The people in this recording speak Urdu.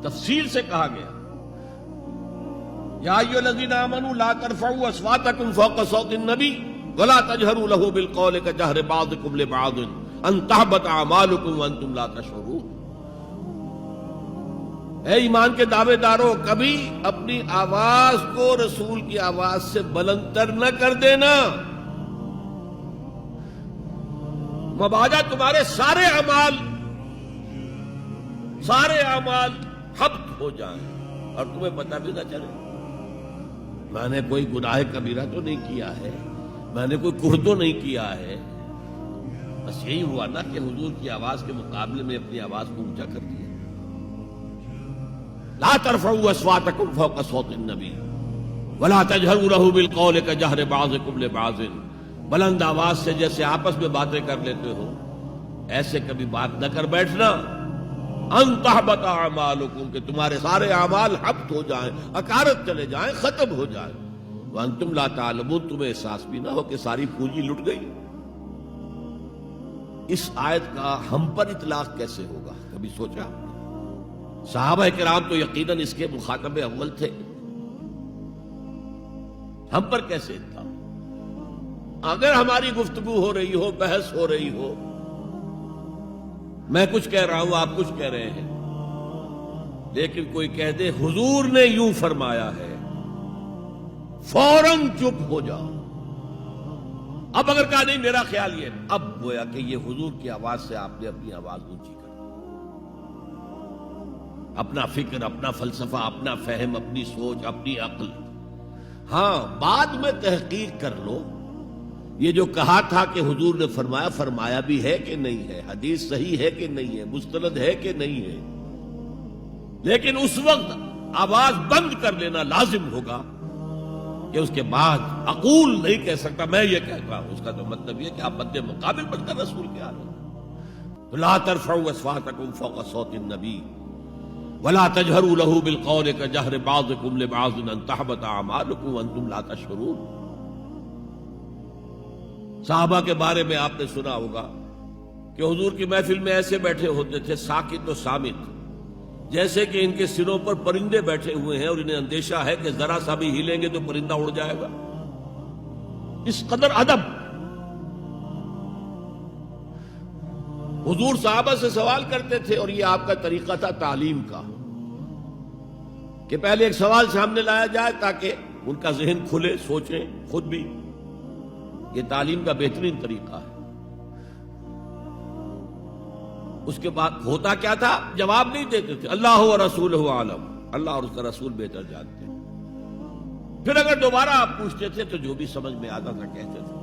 تفصیل سے کہا گیا یا ایھا الذین آمنوا لا ترفعوا اصواتکم فوق صوت النبی ولا تجہروا لہ بالقول کجہر بعضکم لبعض ان تحبط اعمالکم وانتم لا تشعرون۔ اے ایمان کے دعوے دارو، کبھی اپنی آواز کو رسول کی آواز سے بلند تر نہ کر دینا، مبادا تمہارے سارے اعمال حبط ہو جائیں اور تمہیں پتہ بھی نہ چلے۔ میں نے کوئی گناہ کبیرہ تو نہیں کیا ہے، میں نے کوئی کفر تو نہیں کیا ہے، بس یہی ہوا نا کہ حضور کی آواز کے مقابلے میں اپنی آواز کو اونچا کر دیا۔ لا ترفعوا اصواتکم فوق صوت النبی ولا تجہروا لہ بالقول کجہر بعضکم لبعض، بلند آواز سے جیسے آپس میں باتیں کر لیتے ہو ایسے کبھی بات نہ کر بیٹھنا، ان تحبط اعمالکم، کہ تمہارے سارے اعمال حبط ہو جائیں، اکارت چلے جائیں، ختم ہو جائیں، وانتم لا تعلمون، تمہیں احساس بھی نہ ہو کہ ساری پونجی لٹ گئی۔ اس آیت کا ہم پر اطلاق کیسے ہوگا، کبھی سوچا؟ صحابہ کرام تو یقیناً اس کے مخاطب اول تھے، ہم پر کیسے اطلاق؟ اگر ہماری گفتگو ہو رہی ہو، بحث ہو رہی ہو، میں کچھ کہہ رہا ہوں، آپ کچھ کہہ رہے ہیں، لیکن کوئی کہہ دے حضور نے یوں فرمایا ہے، فوراً چپ ہو جاؤ۔ اب اگر کہا نہیں میرا خیال یہ، اب گویا کہ یہ حضور کی آواز سے آپ نے اپنی آواز اونچی کر، اپنا فکر، اپنا فلسفہ، اپنا فہم، اپنی سوچ، اپنی عقل، ہاں بعد میں تحقیق کر لو یہ جو کہا تھا کہ حضور نے فرمایا، فرمایا بھی ہے کہ نہیں ہے، حدیث صحیح ہے کہ نہیں ہے، مستند ہے کہ نہیں ہے، لیکن اس وقت آواز بند کر لینا لازم ہوگا کہ اس کے بعد اقول نہیں کہہ سکتا میں یہ کہتا ہوں، اس کا تو مطلب یہ کہ آپ مد مقابل بن کر رسول کے آ رہے۔ لا ترفعوا اصواتکم فوق صوت النبی ولا تجہروا لہ بالقول کجہر بعضکم لبعض ان تحبط اعمالکم وانتم لا تشعرون۔ صحابہ کے بارے میں آپ نے سنا ہوگا کہ حضور کی محفل میں ایسے بیٹھے ہوتے تھے ساکت و صامت، جیسے کہ ان کے سروں پر پرندے بیٹھے ہوئے ہیں اور انہیں اندیشہ ہے کہ ذرا سا بھی ہلیں گے تو پرندہ اڑ جائے گا، اس قدر ادب۔ حضور صحابہ سے سوال کرتے تھے اور یہ آپ کا طریقہ تھا تعلیم کا، کہ پہلے ایک سوال سامنے لایا جائے تاکہ ان کا ذہن کھلے، سوچیں خود بھی، یہ تعلیم کا بہترین طریقہ ہے۔ اس کے بعد ہوتا کیا تھا، جواب نہیں دیتے تھے، اللہ و رسولہ عالم، اللہ اور اس کا رسول بہتر جانتے ہیں۔ پھر اگر دوبارہ آپ پوچھتے تھے تو جو بھی سمجھ میں آتا تھا کہتے تھے۔